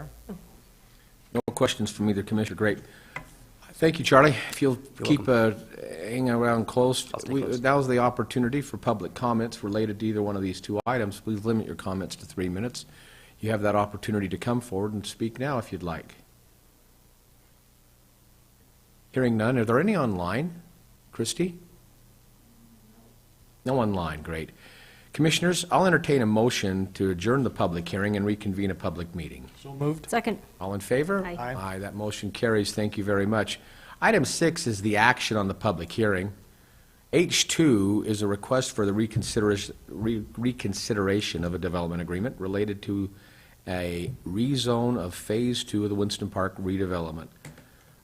No questions from either commissioner. Great. Thank you, Charlie. If you'll keep hanging around close, now's the opportunity for public comments related to either one of these two items. Please limit your comments to 3 minutes. You have that opportunity to come forward and speak now if you'd like. Hearing none. Are there any online? Christy? No online. Great. Commissioners, I'll entertain a motion to adjourn the public hearing and reconvene a public meeting. So moved. Second. All in favor? Aye. Aye. Aye, that motion carries. Thank you very much. Item 6 is the action on the public hearing. H2 is a request for the reconsideration of a development agreement related to a rezone of Phase 2 of the Winston Park redevelopment.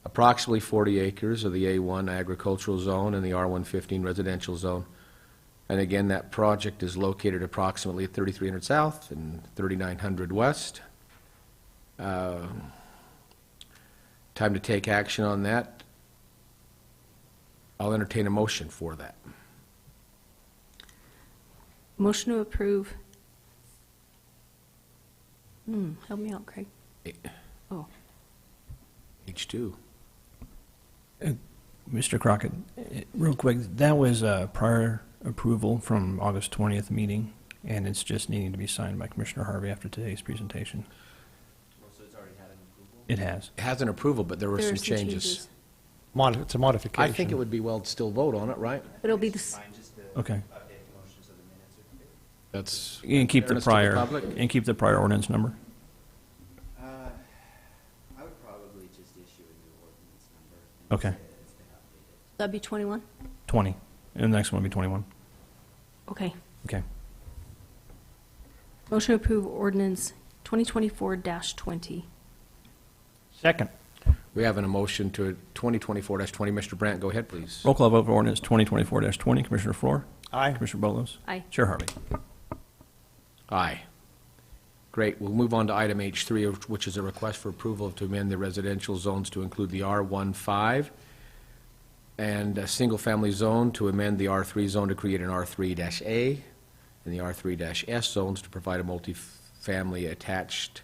Approximately 40 acres of the A1 agricultural zone and the R115 residential zone. And again, that project is located approximately at 3300 South and 3900 West. Time to take action on that. I'll entertain a motion for that. Motion to approve. Help me out, Craig. Oh, H2. Mr. Crockett, real quick, that was a prior approval from August 20th meeting, and it's just needing to be signed by Commissioner Harvey after today's presentation. So it's already had an approval? It has. It has an approval, but there were there some are some changes. It's a modification. I think it would be well to still vote on it, right? but it'll be this. Fine, just to Okay. update the motion so the minutes are clear. That's And keep the fairness to prior, public. and keep the prior ordinance number. I would probably just issue a new ordinance number. And Okay. say that it's been updated. That'd be 21? 20. And the next one will be 21. Okay. Okay. Motion to approve ordinance 2024-20. Second. We have an emotion to 2024-20. Mr. Brandt, go ahead, please. Roll call vote for ordinance 2024-20. Commissioner Floor? Aye. Commissioner Bolos? Aye. Chair Harvey? Aye. Great. We'll move on to item H3, which is a request for approval to amend the residential zones to include the R15 and a single-family zone to amend the R3 zone to create an R3-A and the R3-S zones to provide a multifamily attached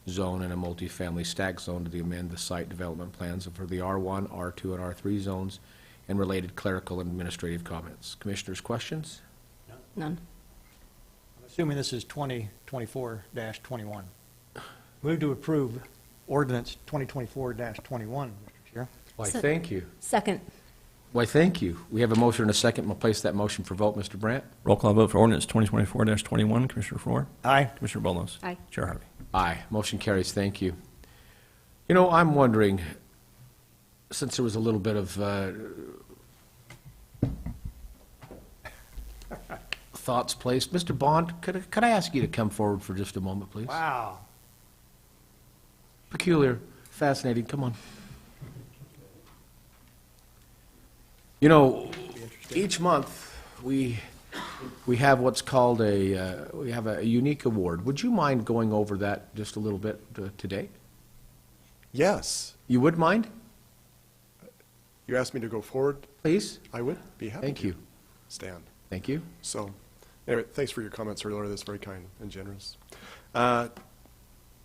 zone and a multifamily stack zone to amend the site development plans for the R1, R2, and R3 zones and related clerical and administrative comments. Commissioners, questions? None. I'm assuming this is 2024-21. Move to approve ordinance 2024-21, Mr. Chair. Why, Se- thank you. Second. Why, thank you. We have a motion and a second. We'll place that motion for vote. Mr. Brandt? Roll call vote for ordinance 2024-21. Commissioner Floor? Aye. Commissioner Bolos? Aye. Chair Harvey? Aye. Motion carries. Thank you. You know, I'm wondering, since there was a little bit of thoughts placed, Mr. Bond, could I ask you to come forward for just a moment, please? Wow. Peculiar, fascinating. Come on. You know, each month we have what's called we have a unique award. Would you mind going over that just a little bit today? Yes. You would mind, You asked me to go forward. please? I would be happy Thank to you. stand. Thank you. So, anyway, thanks for your comments earlier. That's very kind and generous.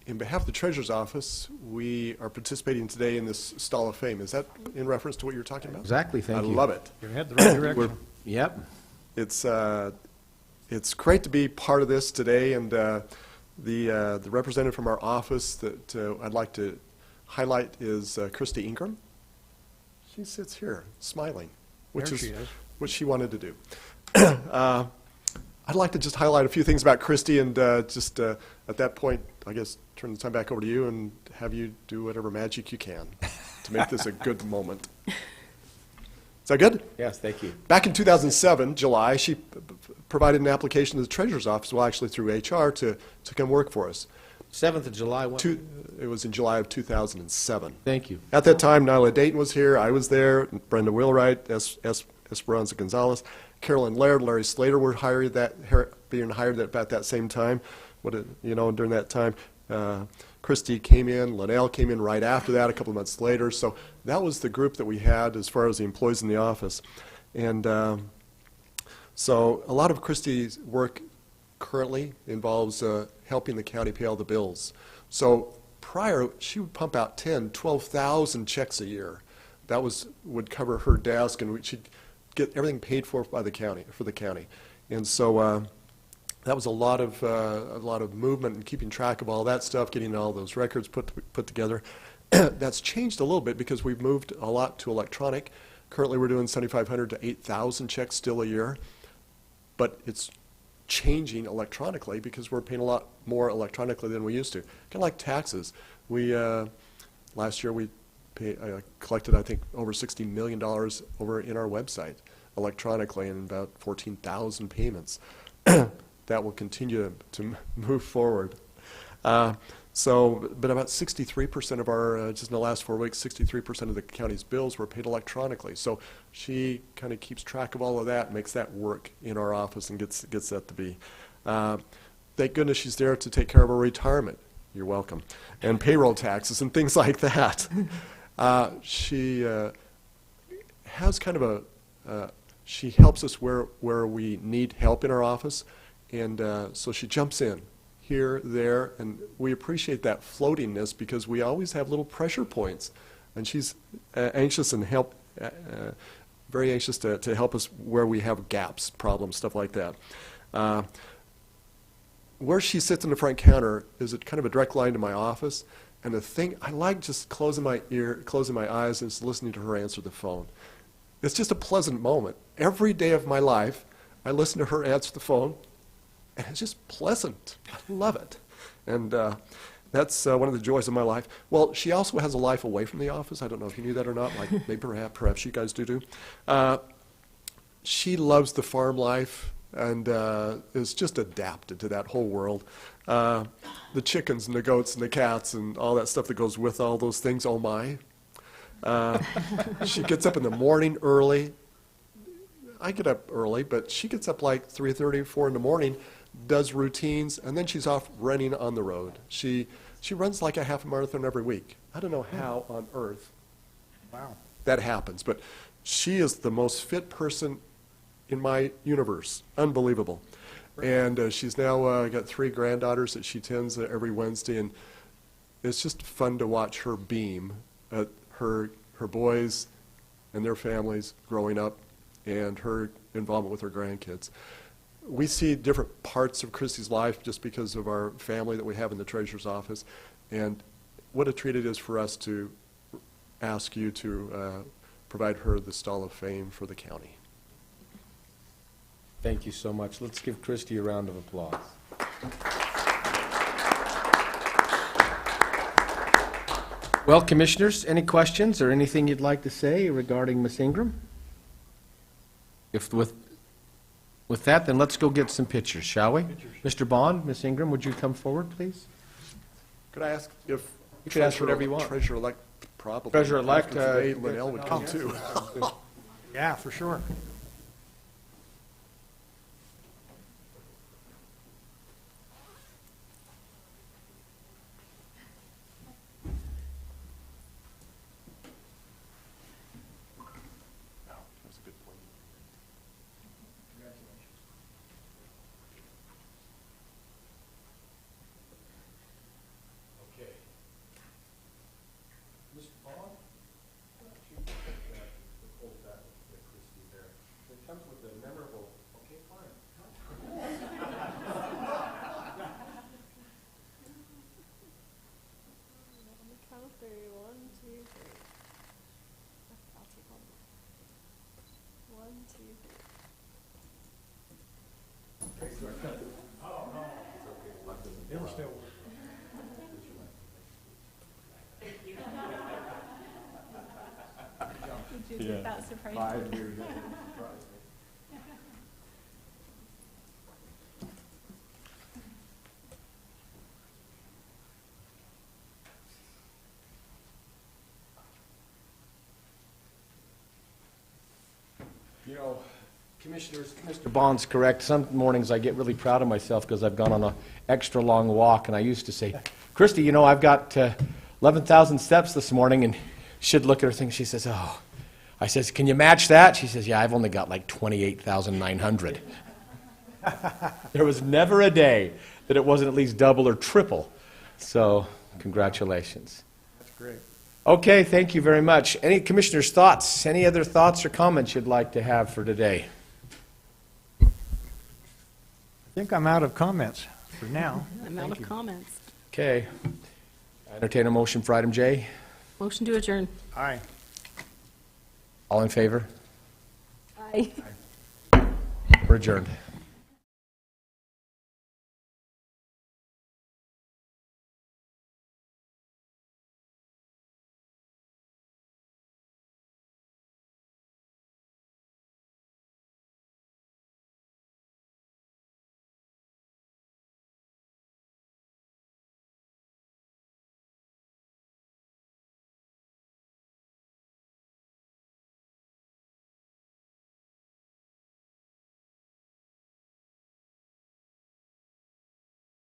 In behalf of the Treasurer's Office, we are participating today in this Stall of Fame. Is that in reference to what you're talking about? Exactly. Thank you. I love it. You're heading the right direction. Yep. It's great to be part of this today, and the representative from our office that I'd like to highlight is Christy Ingram. She sits here, smiling, which There is she is. what she wanted to do. I'd like to just highlight a few things about Christy, and just at that point, I guess, turn the time back over to you and have you do whatever magic you can to make this a good moment. Is that good? Yes, thank you. Back in 2007, July, she provided an application to the Treasurer's Office, well, actually through HR, to come work for us. 7th of July. It was in July of 2007. Thank you. At that time, Nyla Dayton was here, I was there, Brenda Wheelwright, Esperanza Gonzalez, Carolyn Laird, Larry Slater were being hired at about that same time. During that time, Christy came in, Linnell came in right after that, a couple of months later. So that was the group that we had as far as the employees in the office. And so a lot of Christy's work currently involves helping the county pay all the bills. So prior, she would pump out 10, 12,000 checks a year. That would cover her desk, and she'd get everything paid for by the county, And so that was a lot of movement and keeping track of all that stuff, getting all those records put together. That's changed a little bit because we've moved a lot to electronic. Currently, we're doing 7,500 to 8,000 checks still a year, but it's changing electronically because we're paying a lot more electronically than we used to. Kind of like taxes. We last year we collected, I think, over $60 million over in our website electronically, and about 14,000 payments. That will continue to move forward. But about 63% of our, just in the last 4 weeks, 63% of the county's bills were paid electronically. So she kind of keeps track of all of that, makes that work in our office, and gets that to be. Thank goodness she's there to take care of our retirement. You're welcome. And payroll taxes and things like that. She has kind of she helps us where we need help in our office, and so she jumps in here, there, and we appreciate that floatingness because we always have little pressure points, and she's anxious and very anxious to help us where we have gaps, problems, stuff like that. Where she sits in the front counter is kind of a direct line to my office, and the thing I like just closing my eyes and just listening to her answer the phone. It's just a pleasant moment. Every day of my life, I listen to her answer the phone, and it's just pleasant. I love it. And that's one of the joys of my life. Well, she also has a life away from the office. I don't know if you knew that or not. Like maybe perhaps you guys do. She loves the farm life and is just adapted to that whole world. The chickens and the goats and the cats and all that stuff that goes with all those things, oh my. She gets up in the morning early. I get up early, but she gets up like 3:30, 4 in the morning, does routines, and then she's off running on the road. She runs like a half marathon every week. I don't know how on earth that happens, but she is the most fit person in my universe. Unbelievable. And she's now got 3 granddaughters that she tends every Wednesday, and it's just fun to watch her beam at her boys and their families growing up and her involvement with her grandkids. We see different parts of Christy's life just because of our family that we have in the treasurer's office, and what a treat it is for us to ask you to provide her the Stall of Fame for the county. Thank you so much. Let's give Christy a round of applause. Well, Commissioners, any questions or anything you'd like to say regarding Ms. Ingram? If with that, then let's go get some pictures, shall we? Mr. Bond, Ms. Ingram, would you come forward, please? Could I ask if You could ask whatever you want. Treasurer-elect, probably. Treasurer-elect, After today, Linnell would come too. Yeah, for sure. That's a good point. Okay. Mr. Bond, why don't you take the cold back with Christy there? It comes with a memorable, okay, fine. Count of 3. 1, 2, 3. I'll take all of them. 1, 2, 3. It'll still work. Did you think that surprised you? You know, Commissioners, Mr. Bond's correct. Some mornings I get really proud of myself because I've gone on an extra long walk, and I used to say, Christy, you know, I've got 11,000 steps this morning, and she'd look at her thing, she says, oh. I says, can you match that? She says, yeah, I've only got like 28,900. There was never a day that it wasn't at least double or triple. So Congratulations. That's great. Okay, thank you very much. Any commissioners' thoughts? Any other thoughts or comments you'd like to have for today? I think I'm out of comments for now. I'm out of comments. Okay. I entertain a motion for item J. Motion to adjourn. Aye. All in favor? Aye. We're adjourned.